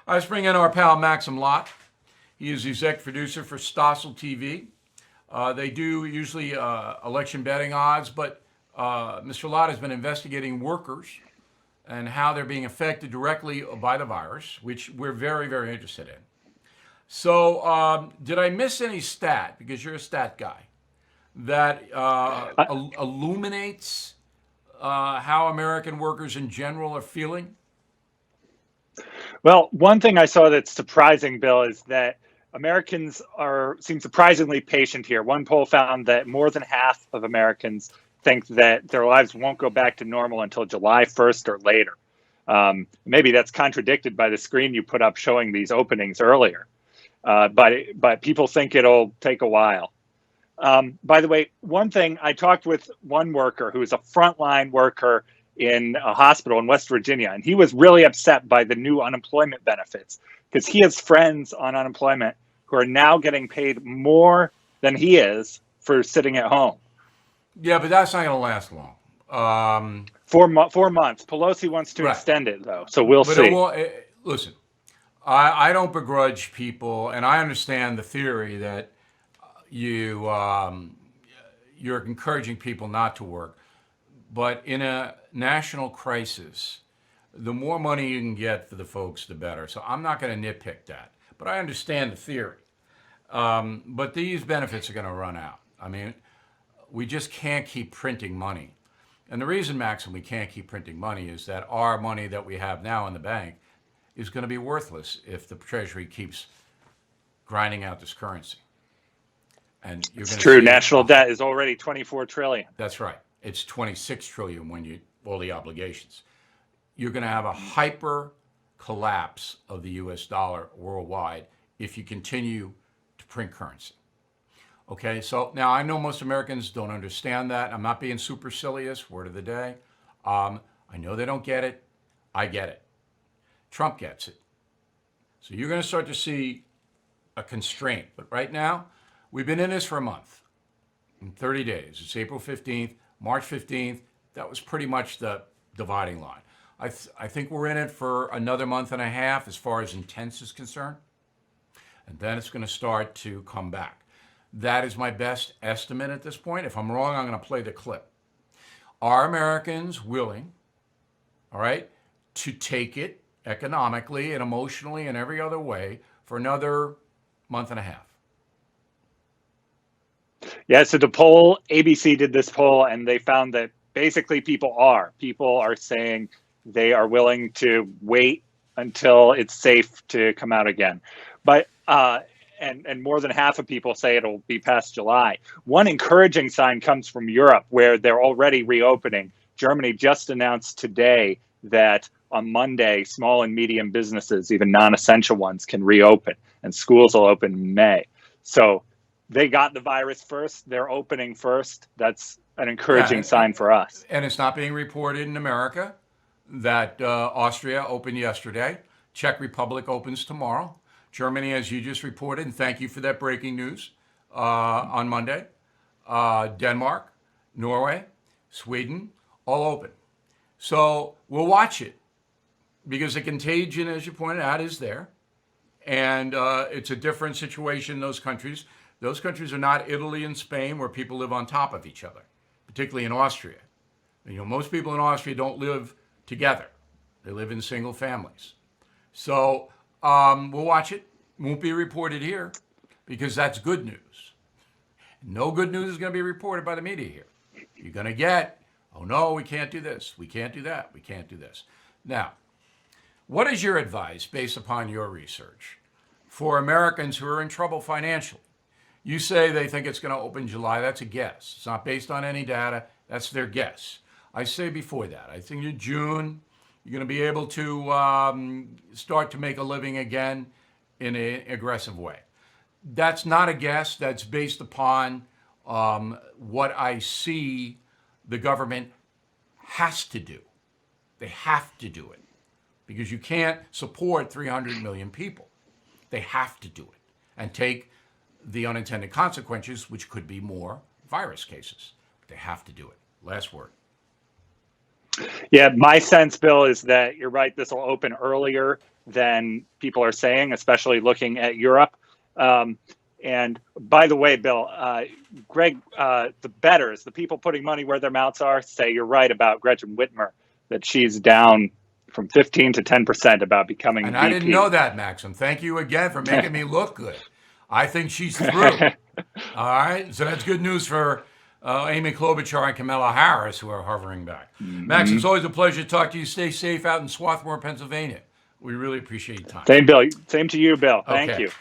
Let's bring in our pal Maxim Lott. He is the exec producer for Stossel TV. They do usually election betting odds, but Mr. Lott has been investigating workers and how they're being affected directly by the virus, which we're very, very interested in. So, did I miss any stat, because you're a stat guy, that illuminates how American workers in general are feeling? Well, one thing I saw that's surprising, Bill, is that Americans seem surprisingly patient here. One poll found that more than half of Americans think that their lives won't go back to normal until July 1st or later. Maybe that's contradicted by the screen you put up showing these openings earlier. But people think it'll take a while. By the way, one thing, I talked with one worker who is a frontline worker in a hospital in West Virginia, and he was really upset by the new unemployment benefits because he has friends on unemployment who are now getting paid more than he is for sitting at home. Yeah, but that's not going to last long. 4 months. Pelosi wants to extend it, though, so we'll see. Listen, I don't begrudge people, and I understand the theory that you're encouraging people not to work. But in a national crisis, the more money you can get for the folks, the better. So I'm not going to nitpick that. But I understand the theory. But these benefits are going to run out. I mean, we just can't keep printing money. And the reason, Maxim, we can't keep printing money is that our money that we have now in the bank is going to be worthless if the Treasury keeps grinding out this currency. And you're it's true. National debt is already $24 trillion. That's right. It's $26 trillion when all the obligations. You're going to have a hyper collapse of the U.S. dollar worldwide if you continue to print currency. Okay, so now I know most Americans don't understand that. I'm not being supercilious, word of the day. I know they don't get it. I get it. Trump gets it. So you're going to start to see a constraint. But right now, we've been in this for a month, in 30 days. It's April 15th. March 15th, that was pretty much the dividing line. I think we're in it for another month and a half as far as intense is concerned. And then it's going to start to come back. That is my best estimate at this point. If I'm wrong, I'm going to play the clip. Are Americans willing, all right, to take it economically and emotionally and every other way for another month and a half? Yeah, so the poll, ABC did this poll, and they found that basically people are saying they are willing to wait until it's safe to come out again. But and more than half of people say it'll be past July. One encouraging sign comes from Europe, where they're already reopening. Germany just announced today that on Monday, small and medium businesses, even non-essential ones, can reopen, and schools will open in May. So they got the virus first. They're opening first. That's an encouraging sign for us. And it's not being reported in America that Austria opened yesterday. Czech Republic opens tomorrow. Germany, as you just reported, and thank you for that breaking news, on Monday. Denmark, Norway, Sweden, all open. So we'll watch it because the contagion, as you pointed out, is there. And it's a different situation in those countries. Those countries are not Italy and Spain, where people live on top of each other, particularly in Austria. You know, most people in Austria don't live together. They live in single families. So we'll watch it. Won't be reported here because that's good news. No good news is going to be reported by the media here. You're going to get, oh no, we can't do this. We can't do that. We can't do this. Now, what is your advice based upon your research for Americans who are in trouble financially? You say they think it's going to open July. That's a guess. It's not based on any data. That's their guess. I say before that, I think in June, you're going to be able to start to make a living again in an aggressive way. That's not a guess. That's based upon what I see the government has to do. They have to do it because you can't support 300 million people. They have to do it and take the unintended consequences, which could be more virus cases. But they have to do it. Last word. Yeah, my sense, Bill, is that you're right. This will open earlier than people are saying, especially looking at Europe. And by the way, Bill, Greg, the bettors, the people putting money where their mouths are, say you're right about Gretchen Whitmer, that she's down from 15 to 10% about becoming And VP. I didn't know that, Maxim. Thank you again for making me look good. I think she's through. All right. So that's good news for Amy Klobuchar and Kamala Harris, who are hovering back. Max, it's always a pleasure to talk to you. Stay safe out in Swarthmore, Pennsylvania. We really appreciate your time. Same, Bill. Same to you, Bill. Thank Okay. you.